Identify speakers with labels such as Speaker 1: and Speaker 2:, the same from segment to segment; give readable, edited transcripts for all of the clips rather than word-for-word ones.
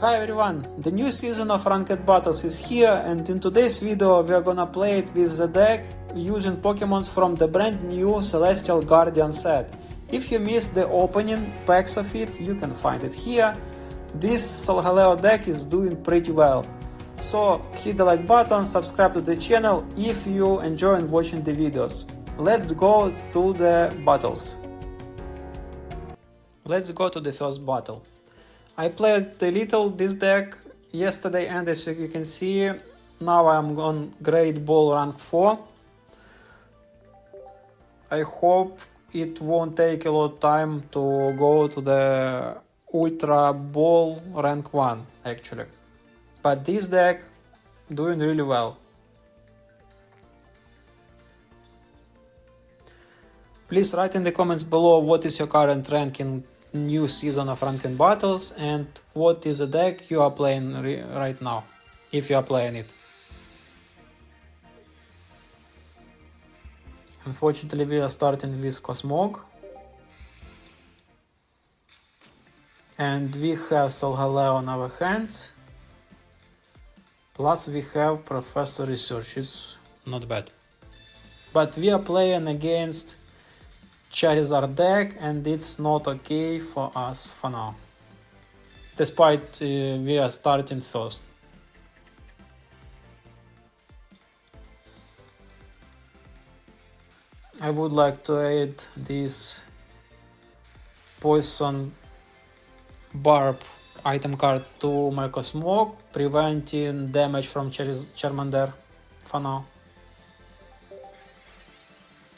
Speaker 1: Hi everyone, the new season of Ranked Battles is here, and in today's video we are gonna play it with the deck using Pokemons from the brand new Celestial Guardian set. If you missed the opening packs of it, you can find it here. This Solgaleo deck is doing pretty well. So hit the like button, subscribe to the channel if you enjoy watching the videos. Let's go to the battles. Let's go to the first battle. I played a little this deck yesterday, and as you can see, now I'm on Great Ball rank 4. I hope it won't take a lot of time to go to the Ultra Ball rank 1 actually. But this deck doing really well. Please write in the comments below what is your current rank in new season of Ranked Battles and what is the deck you are playing right now, if you are playing it. Unfortunately, we are starting with Cosmog. And we have Solgaleo on our hands. Plus we have Professor Research, it's not bad. But we are playing against Charizard deck, and it's not okay for us for now, despite we are starting first. I would like to add this Poison Barb item card to my Cosmog, preventing damage from Charmander for now.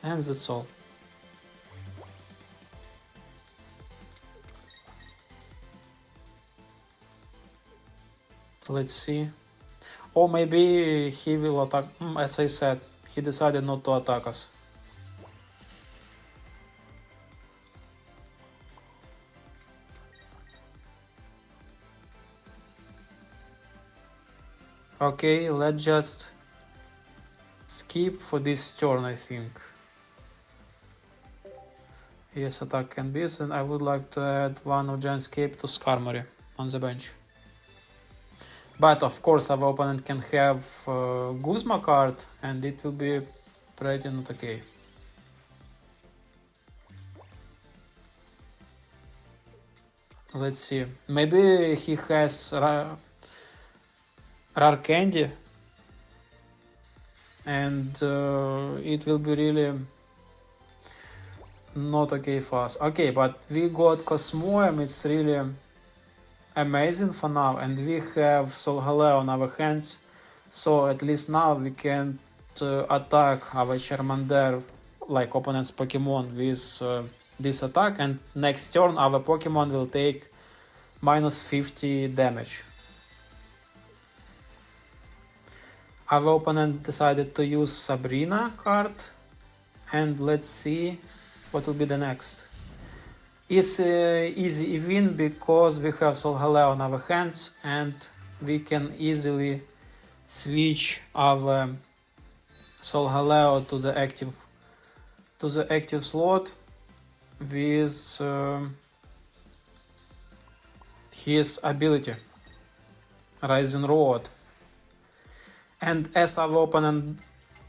Speaker 1: And that's all. Let's see. Or maybe he will attack. As I said, he decided not to attack us. Okay, let's just skip for this turn, I think. Yes, attack can be, and I would like to add one of Giantscape to Skarmory on the bench. But of course our opponent can have Guzma card, and it will be pretty not okay. Let's see. Maybe he has rare candy, and it will be really not okay for us. Okay, but we got Cosmoem, it's really amazing for now, and we have Solgaleo on our hands, so at least now we can attack our Charmander, like opponent's Pokemon, with this attack, and next turn our Pokemon will take minus 50 damage. Our opponent decided to use Sabrina card, and let's see what will be the next. It's easy win because we have Solgaleo on our hands, and we can easily switch our Solgaleo to the active slot with his ability Rising Road. And as our opponent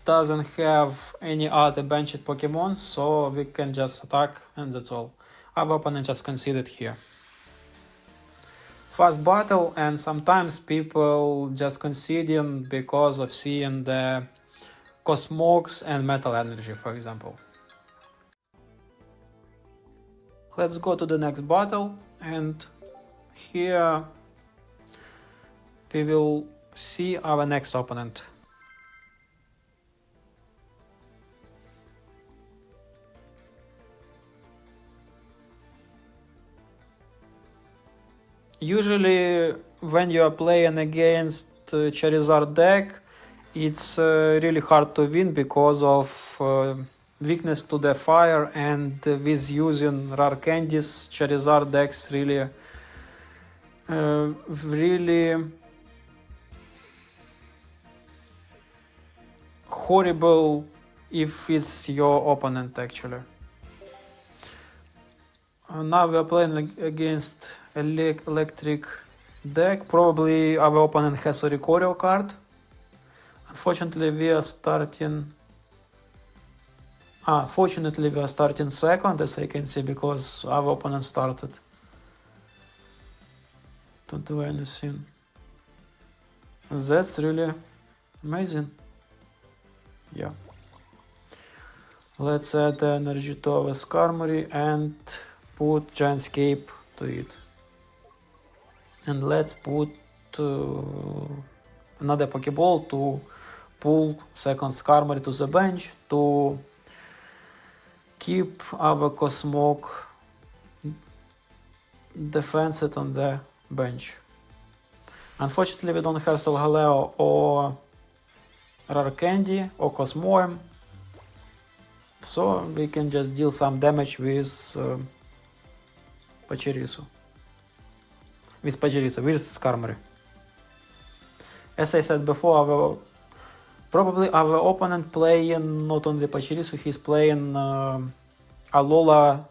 Speaker 1: doesn't have any other benched Pokemon, so we can just attack, and that's all. Our opponent just conceded here. Fast battle, and sometimes people just conceding because of seeing the Cosmogs and Metal Energy, for example. Let's go to the next battle, and here we will see our next opponent. Usually when you are playing against Charizard deck, it's really hard to win because of weakness to the fire, and with using rare candies, Charizard decks really horrible if it's your opponent actually. Now we are playing against electric deck. Probably our opponent has Oricorio card. Unfortunately, we are starting... fortunately we are starting second, as I can see, because our opponent started. Don't do anything. That's really amazing. Yeah. Let's add energy to our Skarmory and put Giantscape to it. And let's put another Pokeball to pull second Skarmory to the bench to keep our Cosmog defensed on the bench. Unfortunately, we don't have Solgaleo or Rare Candy or Cosmoem, so we can just deal some damage with Pachirisu. With Skarmory. As I said before, probably our opponent playing not only Pachirisu, he's playing Alola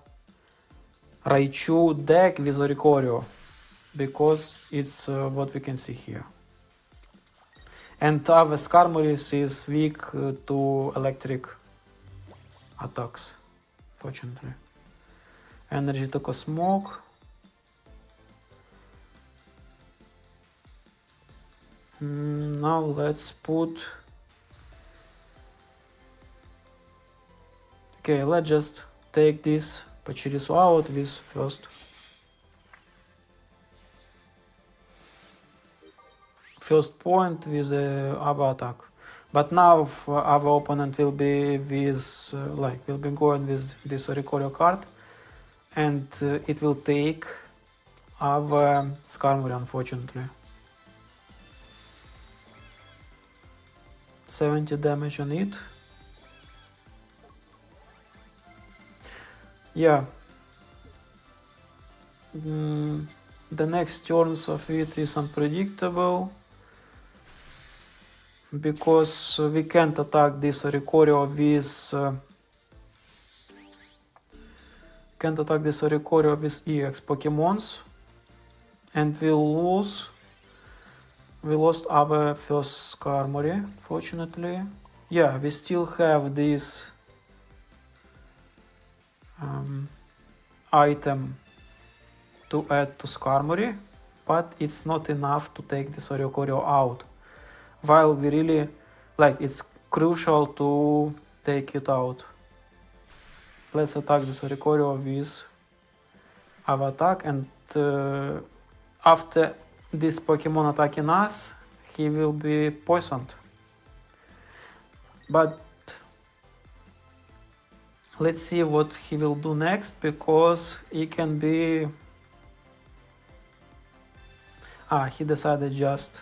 Speaker 1: Raichu deck with Oricorio, because it's what we can see here. And our Skarmory is weak to electric attacks, fortunately. Energy to Cosmog. Now let's put... Okay, let's just take this Pachirisu out with first point with our attack. But now our opponent will be with will be going with this Oricorio card, and it will take our Skarmory, unfortunately. 70 damage on it. Yeah. The next turns of it is unpredictable, because we can't attack this Oricorio with EX Pokemons, and we lost our first Skarmory, fortunately. Yeah, we still have this item to add to Skarmory, but it's not enough to take this Oricorio out. While we really, it's crucial to take it out. Let's attack this Oricorio with our attack, and after this Pokemon attacking us, he will be poisoned. But let's see what he will do next, because he can be... he decided just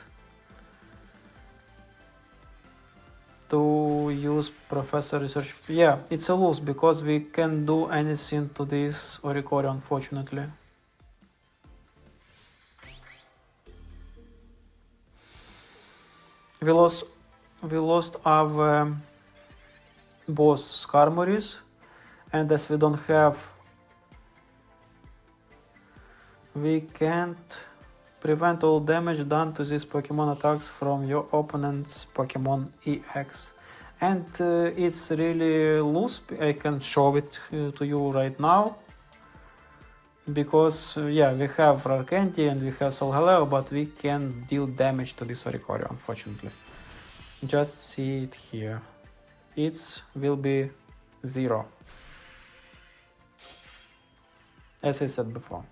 Speaker 1: to use Professor Research. Yeah, it's a lose, because we can't do anything to this Oricorio, unfortunately. We lost our both Skarmories, and as we don't have, we can't prevent all damage done to these Pokemon attacks from your opponent's Pokemon EX. And it's really loose. I can show it to you right now, because we have Rare Candy and we have Solgaleo, but we can deal damage to this Oricorio, unfortunately. Just see it here. It will be 0, as I said before.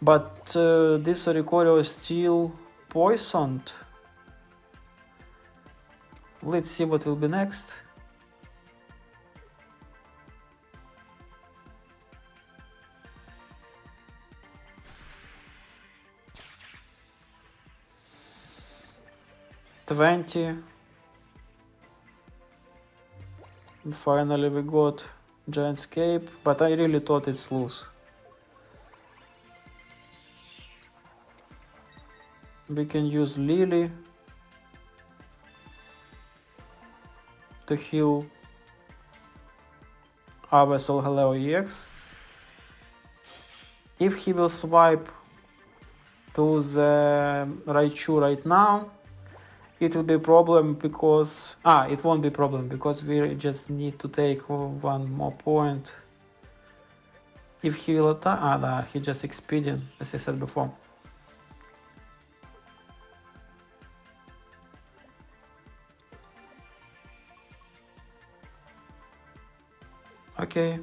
Speaker 1: But this Oricorio is still poisoned. Let's see what will be next. $20. Finally we got Giantscape, but I really thought it's loose. We can use Lily to heal our Solgaleo EX. If he will swipe to the Raichu right now, it will be a problem because... it won't be a problem because we just need to take one more point. If he will attack... he just expedient, as I said before. Okay,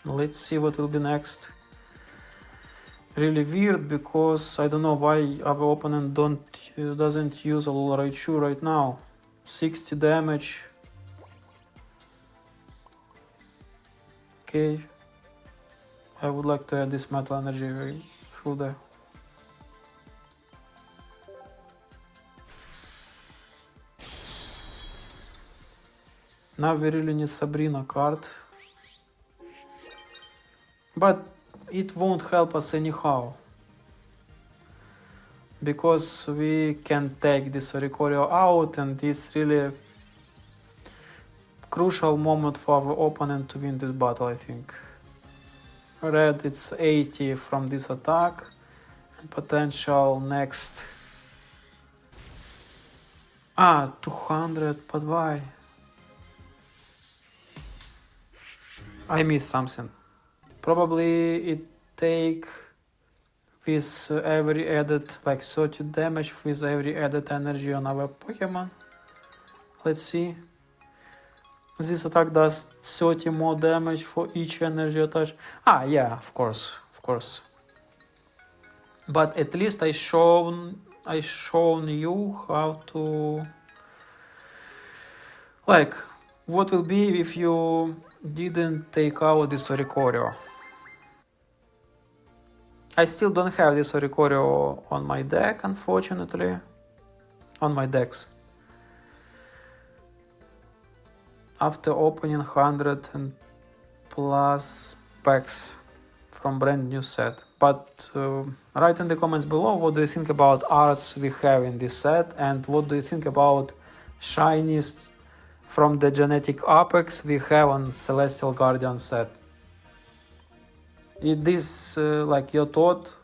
Speaker 1: let's see what will be next. Really weird because I don't know why our opponent doesn't use Alola Raichu right now. 60 damage. Okay. I would like to add this metal energy through there. Now we really need Sabrina card. But it won't help us anyhow. Because we can take this Oricorio out, and it's really crucial moment for our opponent to win this battle, I think. Red, it's 80 from this attack, and potential next... 200, but why? I missed something. Probably it take with every added, like 30 damage with every added energy on our Pokemon. Let's see. This attack does 30 more damage for each energy attached. Yeah, of course. But at least I shown you how to... like, what will be if you didn't take out this Oricorio. I still don't have this Oricorio on my deck, unfortunately. On my decks. After opening 100 and plus packs from brand new set. But write in the comments below what do you think about arts we have in this set, and what do you think about shinies from the genetic Apex we have on Celestial Guardian set. This like your thoughts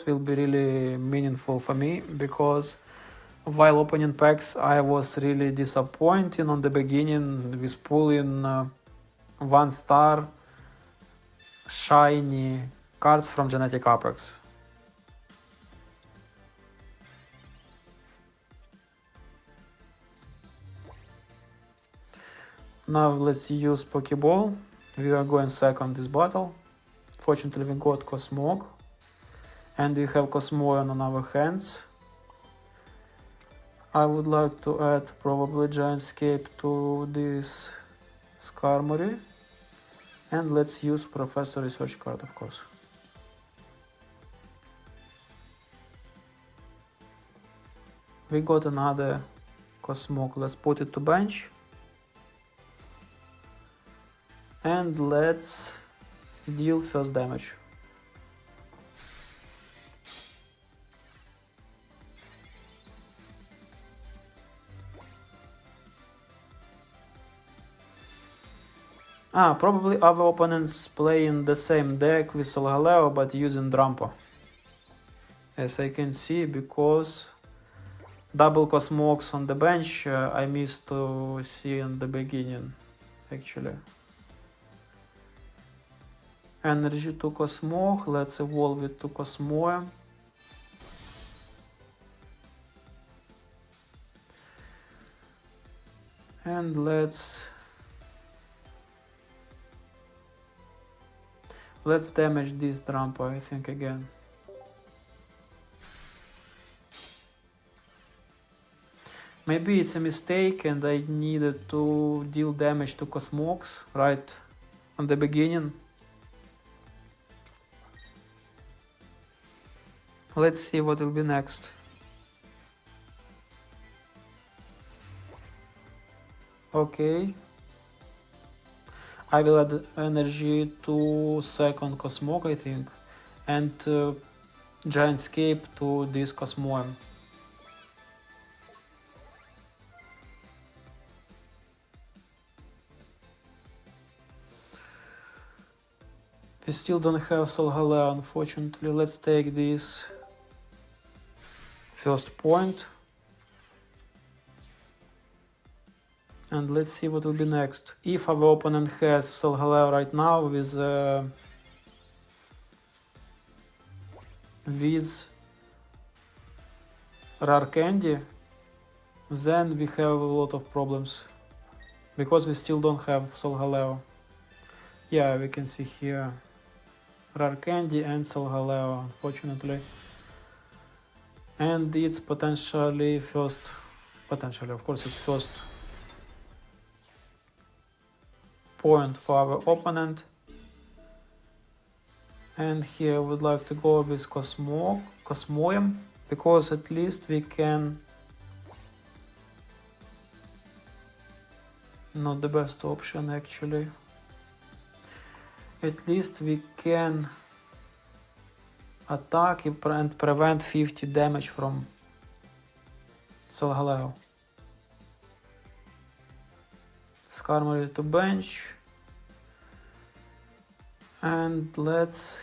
Speaker 1: will be really meaningful for me, because while opening packs I was really disappointed on the beginning with pulling 1-star shiny cards from genetic Apex. Now let's use Pokeball. We are going second this battle. Fortunately we got Cosmog, and we have Cosmoem on our hands. I would like to add probably Giantscape to this Skarmory, and let's use Professor Research card, of course. We got another Cosmog, let's put it to bench. And let's deal first damage. Probably our opponents playing the same deck with Solgaleo but using Drampa. As I can see, because double Cosmogs on the bench I missed to see in the beginning, actually. Energy to Cosmog, let's evolve it to Cosmoem. And let's damage this Drampa, I think, again. Maybe it's a mistake and I needed to deal damage to Cosmogs right on the beginning. Let's see what will be next. Okay. I will add energy to second Cosmog, I think, and Giantscape to this Cosmoem. We still don't have Solgaleo, unfortunately. Let's take this first point. And let's see what will be next. If our opponent has Solgaleo right now with Rare Candy, then we have a lot of problems. Because we still don't have Solgaleo. Yeah, we can see here Rare Candy and Solgaleo, unfortunately. And it's potentially, of course, it's first point for our opponent. And here I would like to go with Cosmoem, because at least we can... Not the best option actually. At least we can attack and prevent 50 damage from Solgaleo. Skarmory to bench. And let's...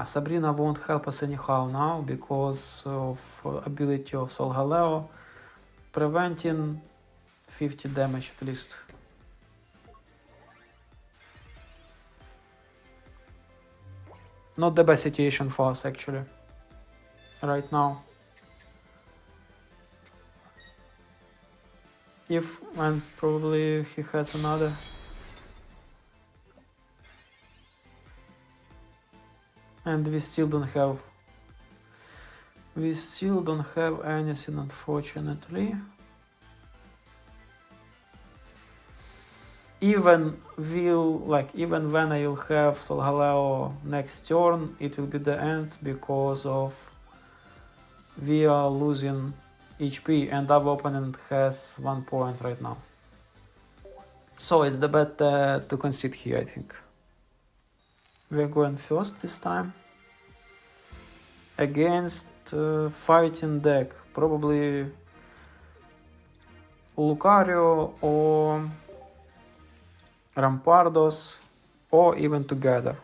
Speaker 1: Sabrina won't help us anyhow now because of ability of Solgaleo preventing 50 damage at least. Not the best situation for us actually right now. And probably he has another. And we still don't have anything, unfortunately. Even when I will have Solgaleo next turn, it will be the end because of we are losing HP and our opponent has 1 point right now. So it's the bet to concede here, I think. We're going first this time. Against fighting deck. Probably Lucario or Rampardos, or even together.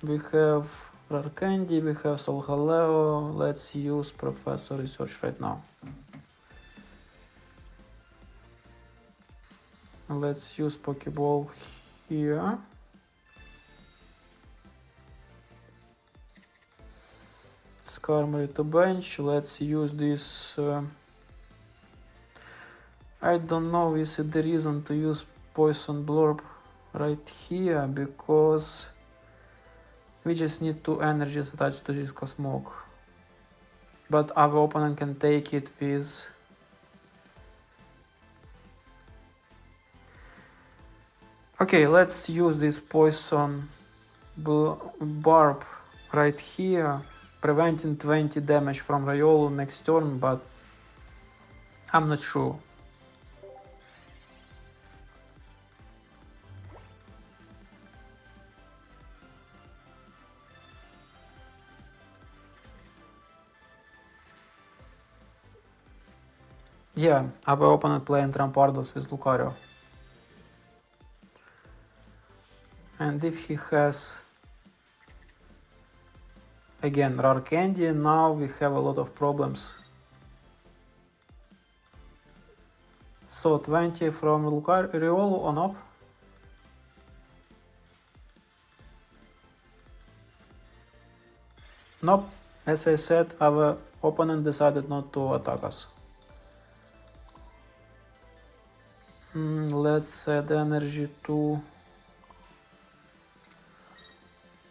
Speaker 1: We have Rare Candy, we have Solgaleo. Let's use Professor Research right now. Let's use Pokeball here. Skarmory to bench. Let's use this. I don't know, is it the reason to use Poison Blurb right here, because we just need 2 energies attached to this Cosmog. But our opponent can take it with... Okay, let's use this Poison Barb right here, preventing 20 damage from Riolu next turn, but I'm not sure. Yeah, our opponent playing Rampardos with Lucario. And if he has again Rare Candy, now we have a lot of problems. So 20 from Riolu on up. Nope, as I said, our opponent decided not to attack us. Let's add energy to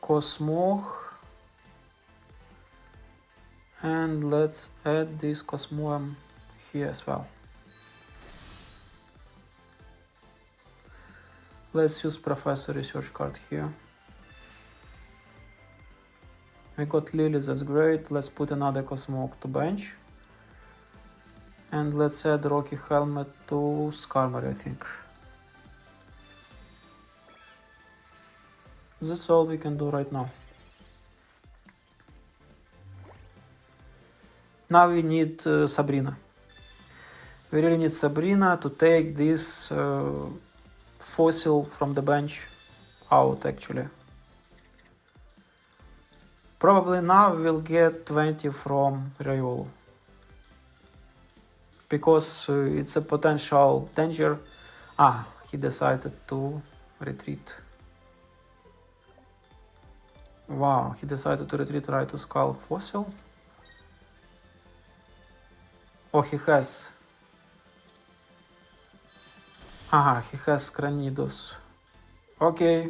Speaker 1: Cosmog. And let's add this Cosmoem here as well. Let's use Professor Research card here. We got Lily, that's great. Let's put another Cosmog to bench. And let's add Rocky Helmet to Skarmory, I think. That's all we can do right now. Now we need Sabrina. We really need Sabrina to take this fossil from the bench out actually. Probably now we'll get 20 from Riolu. Because it's a potential danger. Ah, he decided to retreat. Wow, he decided to retreat right to Skull Fossil. Oh, he has. Aha, he has Cranidos. Okay.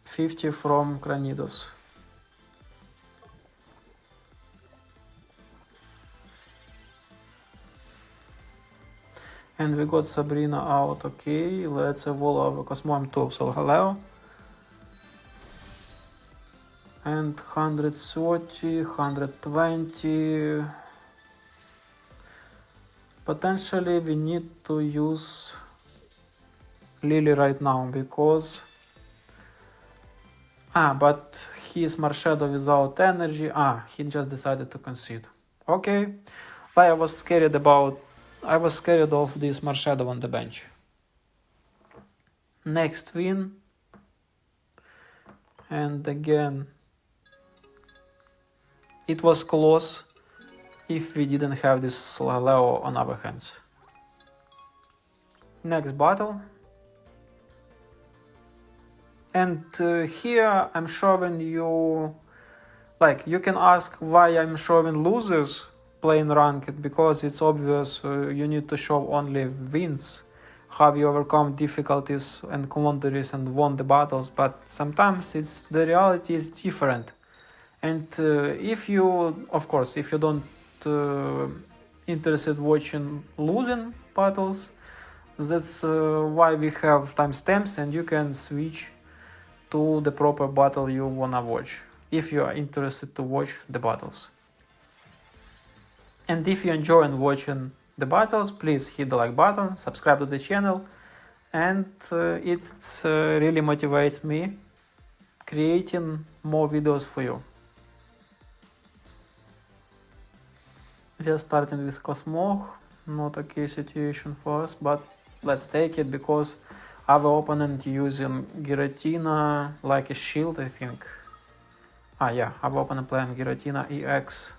Speaker 1: 50 from Cranidos. And we got Sabrina out. Okay, let's evolve our Cosmoem to Solgaleo. And 130, 120. Potentially we need to use Lily right now because... but he is Marshadow without energy. He just decided to concede. Okay, but I was scared of this Marshadow on the bench. Next win. And again, it was close if we didn't have this Solgaleo on our hands. Next battle. And here I'm showing you, you can ask why I'm showing losers playing ranked, because it's obvious you need to show only wins, how you overcome difficulties and quandaries and won the battles, but sometimes the reality is different. And if you don't interested watching losing battles, that's why we have timestamps and you can switch to the proper battle you wanna watch, if you are interested to watch the battles. And if you enjoy watching the battles, please hit the like button, subscribe to the channel, and it really motivates me creating more videos for you. We are starting with Cosmog, not a key situation for us, but let's take it because our opponent using Giratina like a shield, I think. Our opponent playing Giratina EX.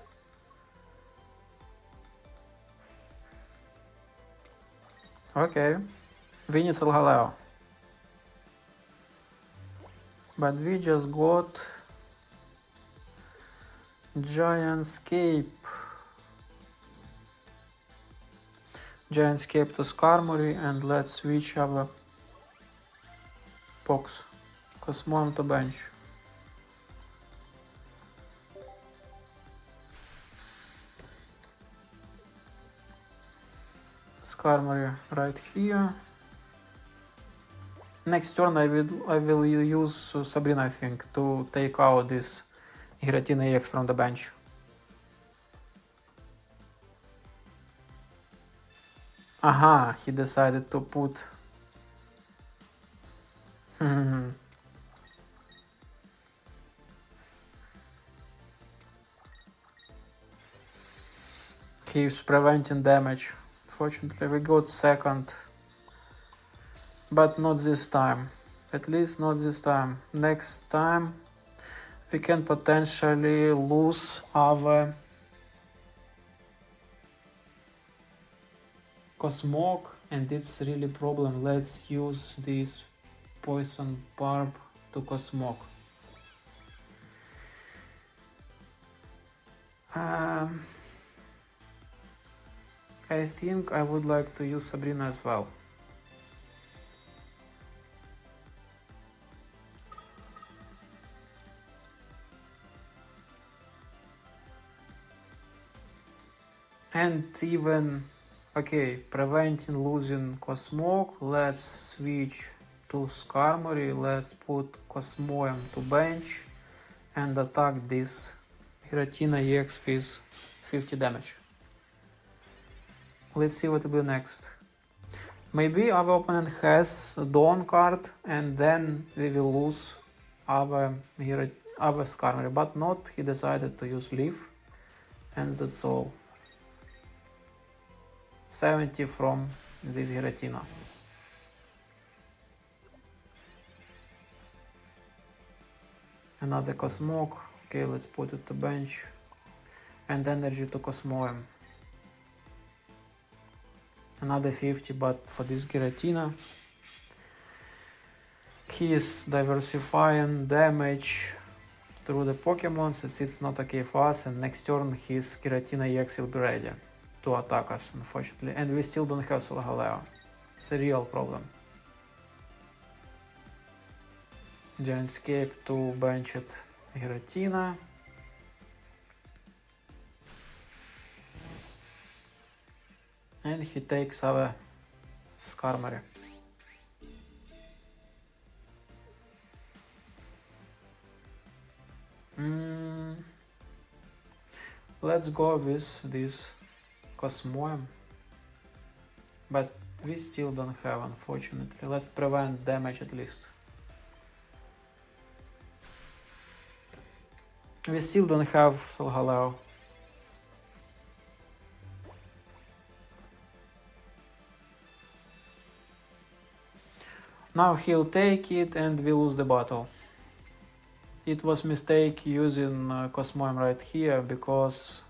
Speaker 1: Okay, we need Solgaleo. But we just got Giantscape. Giantscape to Skarmory, and let's switch our box. Cosmoem to bench. Skarmory right here. Next turn I will use Sabrina, I think, to take out this Giratina EX from the bench. He decided to put... Keeps preventing damage. Fortunately we got second, but not this time. At least not this time. Next time we can potentially lose our Cosmog, and it's really problem. Let's use this Poison Barb to Cosmog. I think I would like to use Sabrina as well. And even, preventing losing Cosmog, let's switch to Skarmory, let's put Cosmoem to bench and attack this Giratina EX with 50 damage. Let's see what will be next. Maybe our opponent has a Dawn card and then we will lose our Skarmory, but not, he decided to use Leaf, and that's all. 70 from this Giratina. Another Cosmog. Okay, let's put it to bench. And energy to Cosmoem. Another 50, but for this Giratina. He is diversifying damage through the Pokemon, since it's not okay for us, and next turn his Giratina EX will be ready to attack us, unfortunately. And we still don't have Solgaleo. It's a real problem. Giantscape to bench it Giratina. And he takes our Skarmory. Let's go with this Cosmoem. But we still don't have, unfortunately. Let's prevent damage at least. We still don't have Solgaleo. Now he'll take it and we lose the battle. It was mistake using Cosmoem right here because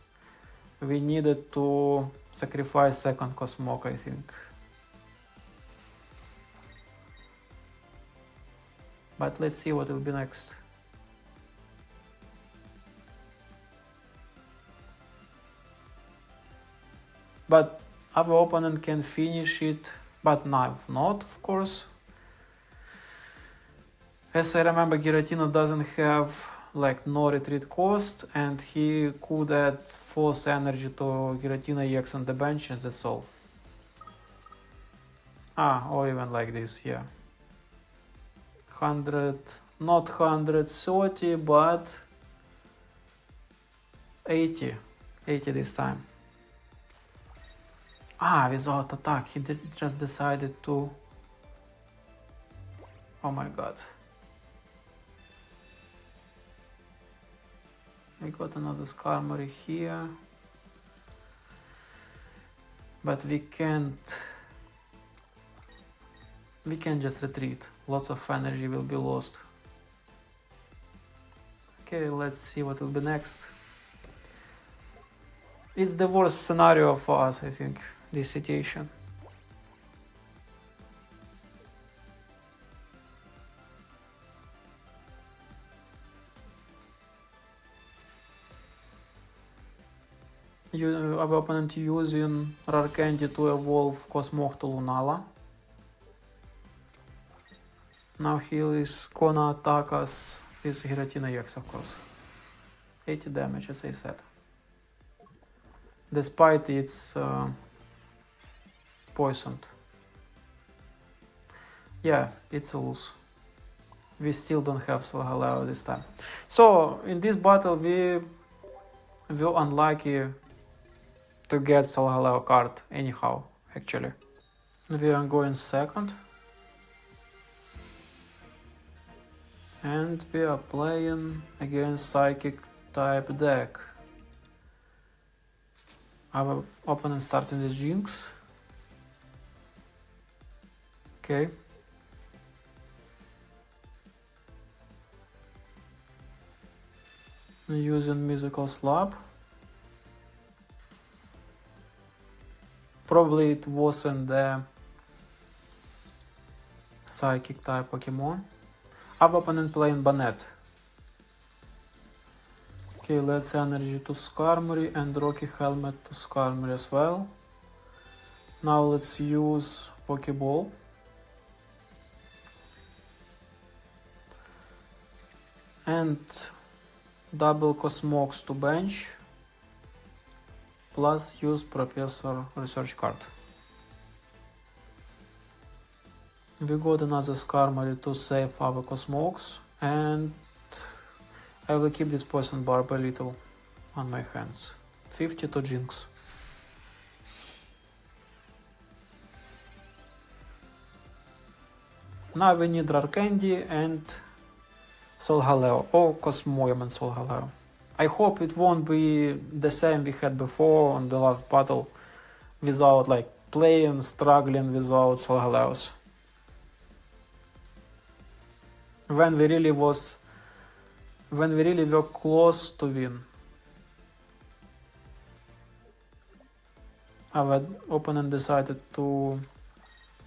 Speaker 1: we needed to sacrifice second Cosmog, I think. But let's see what will be next. But our opponent can finish it, but now not, of course. As I remember, Giratina doesn't have like no retreat cost, and he could add force energy to Giratina EX on the bench, and that's all. Or even like this, yeah. 100, not 130, but 80 this time. Without attack, he just decided to... Oh my god. We got another Skarmory here. But we can't just retreat. Lots of energy will be lost. Okay, let's see what will be next. It's the worst scenario for us, I think, this situation. Our opponent using Rare Candy to evolve Cosmog to Lunala. Now he is gonna attack us with Giratina EX, of course. 80 damage, as I said. Despite it's poisoned. Yeah, it's a lose. We still don't have Solgaleo this time. So, in this battle we were unlucky to get Solgaleo card anyhow, actually. We are going second. And we are playing against Psychic type deck. Our opponent starting with Jinx. Okay. Using Musical Slap. Probably it wasn't the Psychic type Pokemon. Our opponent playing Banette. Okay, let's energy to Skarmory and Rocky Helmet to Skarmory as well. Now let's use Pokeball. And double Cosmogs to bench. Plus use Professor Research card. We got another Skarmory to save our Cosmogs, and I will keep this Poison Barb a little on my hands. 50 to Jinx. Now we need Rare Candy and Solgaleo, or Cosmoem and Solgaleo. I hope it won't be the same we had before on the last battle, without like playing, struggling without when we really were close to win. Our opponent decided to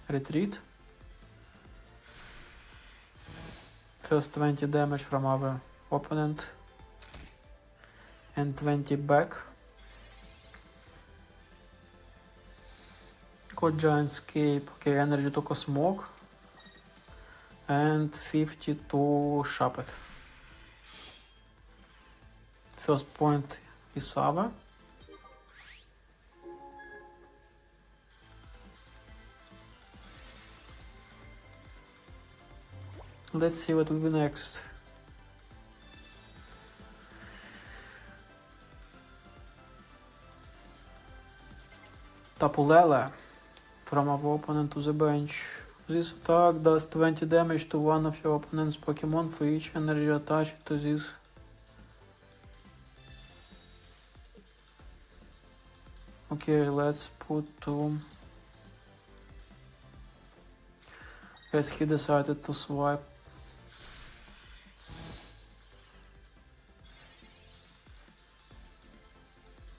Speaker 1: retreat. First 20 damage from our opponent and 20 back. Got Giant Scape, okay, energy to Cosmog, and 50 to Sharpet. First point is our. Let's see what will be next. Tapu Lele from our opponent to the bench. This attack does 20 damage to one of your opponent's Pokemon for each energy attached to this. Okay, let's put 2. As he decided to swipe.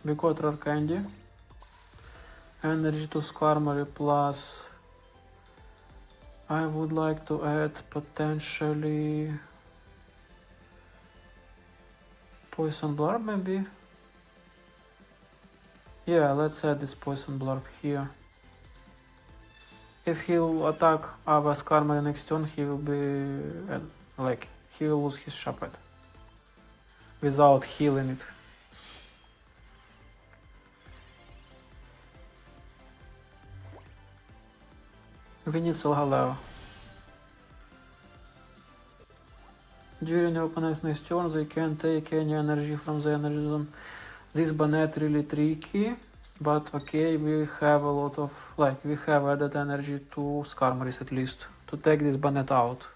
Speaker 1: We got Rare Candy. Energy to Skarmory plus. I would like to add potentially Poison Blurb maybe. Yeah, let's add this Poison Blurb here. If he'll attack our Skarmory next turn, he will be he will lose his Sharpet without healing it. We need Solgaleo. During your opponent's next turn, they can take any energy from the energy zone. This Banette really tricky, but okay, we have a lot of, we have added energy to Skarmory at least, to take this Banette out.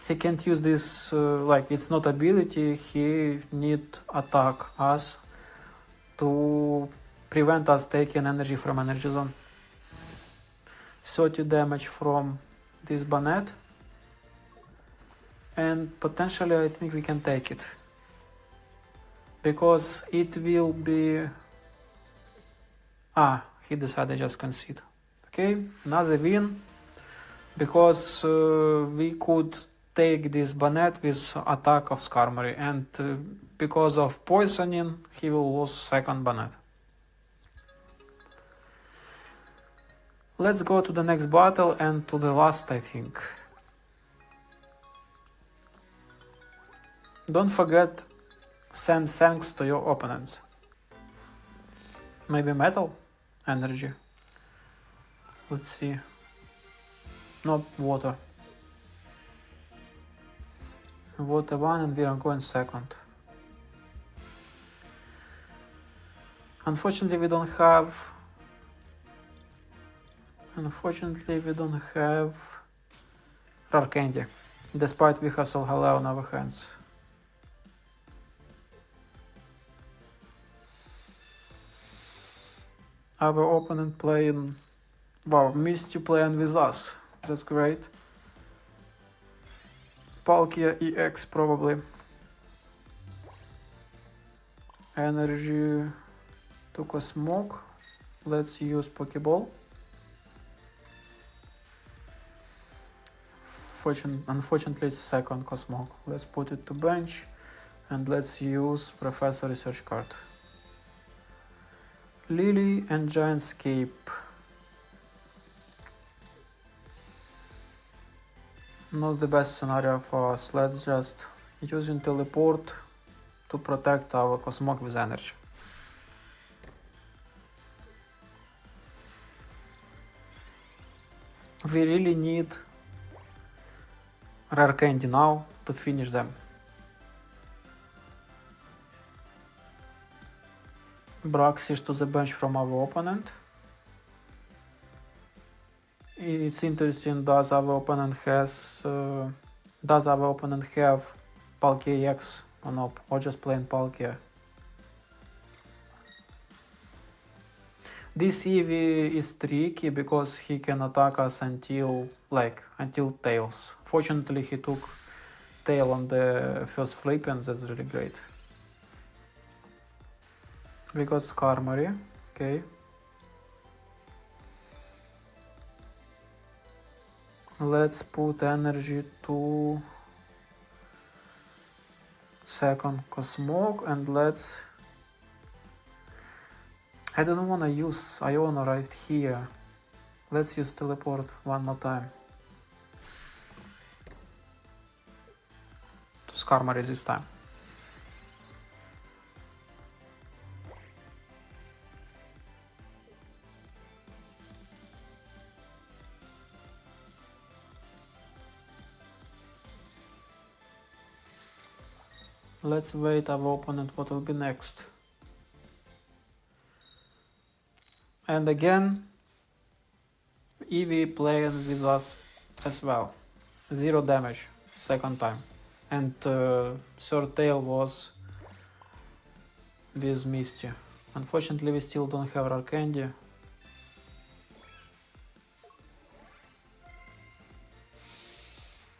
Speaker 1: He can't use this, it's not ability, he need attack us to prevent us taking energy from energy zone. 30 damage from this Banette, and potentially I think we can take it, because it will be... he decided just concede. Okay, another win, because we could take this Banette with attack of Skarmory, and because of poisoning he will lose second Banette. Let's go to the next battle and to the last, I think. Don't forget, send thanks to your opponents. Maybe metal? Energy. Let's see. Not water. Water 1 and we are going second. Unfortunately we don't have Rare Candy, despite we have Solgaleo on our hands. Our opponent playing... Wow, Misty playing with us. That's great. Palkia EX probably. Energy to Cosmog. Let's use Pokeball. Unfortunately it's second Cosmog. Let's put it to bench and let's use Professor Research card. Lily and Giant Scape. Not the best scenario for us. Let's just using Teleport to protect our Cosmog with energy. We really need Rare Candy now to finish them. Braxis to the bench from our opponent. It's interesting, does our opponent have Palkia EX or not, or just plain Palkia? This Eevee is tricky because he can attack us until Tails. Fortunately he took tail on the first flip, and that's really great. We got Skarmory, okay. Let's put energy to second Cosmog, and let's... I don't wanna use Iono right here. Let's use teleport one more time. To Skarmory this time. Let's wait our opponent what will be next. And again, Eevee playing with us as well. 0 damage, second time. And third tail was with Misty. Unfortunately, we still don't have Rare Candy.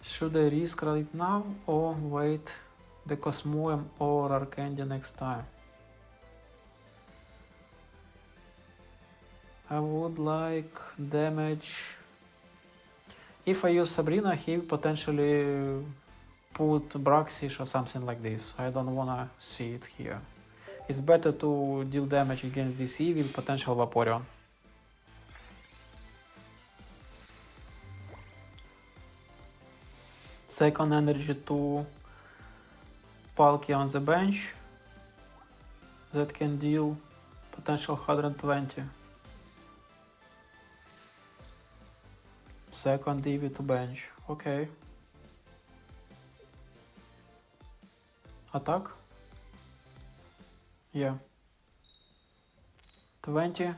Speaker 1: Should I risk right now or wait the Cosmoem or Rare Candy next time? I would like damage. If I use Sabrina, he potentially put Braxish or something like this. I don't wanna see it here. It's better to deal damage against this Eevee with potential Vaporeon. Second energy to Palkia on the bench. That can deal potential 120. Second Eevee to bench. Okay. Attack? Yeah. 20,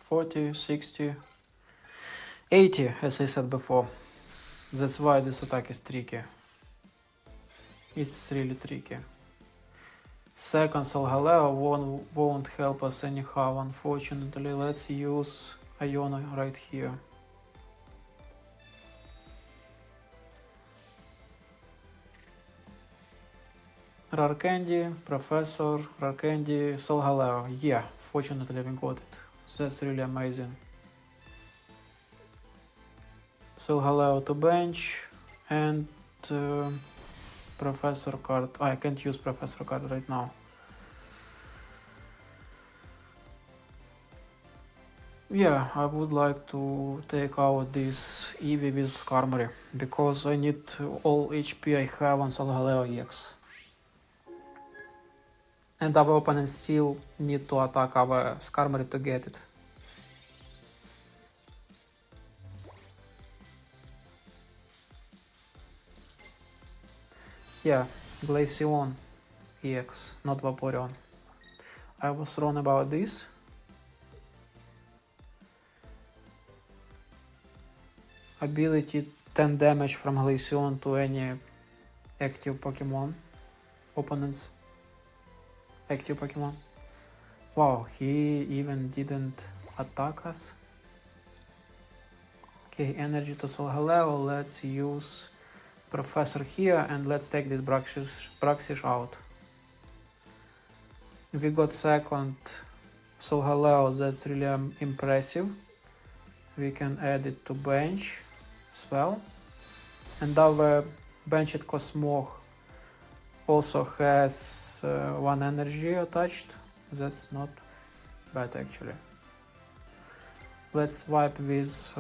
Speaker 1: 40, 60, 80, as I said before. That's why this attack is tricky. It's really tricky. Second Solgaleo won't help us anyhow, unfortunately. Let's use Iono right here. Rare Candy, Professor, Rare Candy, Solgaleo. Yeah, fortunately we got it. That's really amazing. Solgaleo to bench and Professor card. I can't use Professor card right now. Yeah, I would like to take out this Eevee with Skarmory because I need all HP I have on Solgaleo EX. And our opponent still need to attack our Skarmory to get it. Yeah, Glaceon EX, not Vaporeon. I was wrong about this. Ability 10 damage from Glaceon to any active Pokemon. Opponent's active Pokemon. Wow, he even didn't attack us. Okay, energy to Solgaleo. Let's use Professor here and let's take this Braxish out. We got second Solgaleo, that's really impressive. We can add it to bench as well. And our benched Cosmog also has 1 energy attached. That's not bad actually. Let's swipe with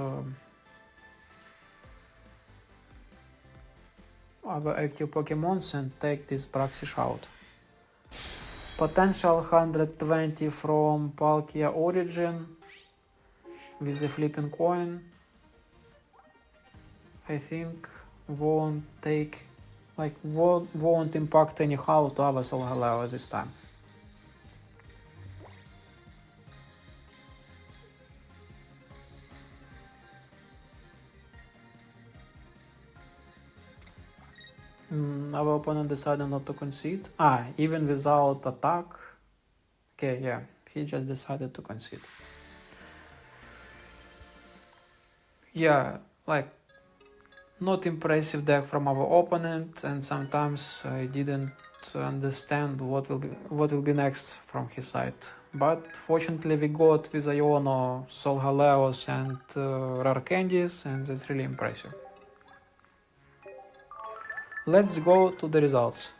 Speaker 1: our active Pokemons and take this Braxish out. Potential 120 from Palkia Origin with the flipping coin. I think won't impact anyhow to our Solgaleo this time. Our opponent decided not to concede. Even without attack. Okay, yeah, he just decided to concede. Yeah, like not impressive deck from our opponent, and sometimes I didn't understand what will be next from his side. But fortunately we got with Iono Solgaleos and rare candies, and that's really impressive. Let's go to the results.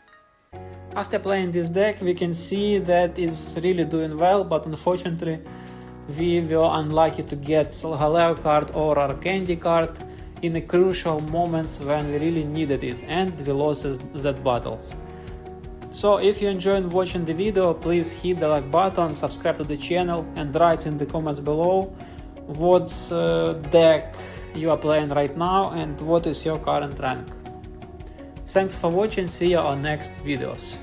Speaker 1: After playing this deck we can see that it's really doing well, but unfortunately we were unlucky to get Solgaleo card or rare candy card in the crucial moments when we really needed it, and we lost that battles. So if you enjoyed watching the video, please hit the like button, subscribe to the channel, and write in the comments below what's deck you are playing right now and what is your current rank. Thanks for watching, see you on next videos.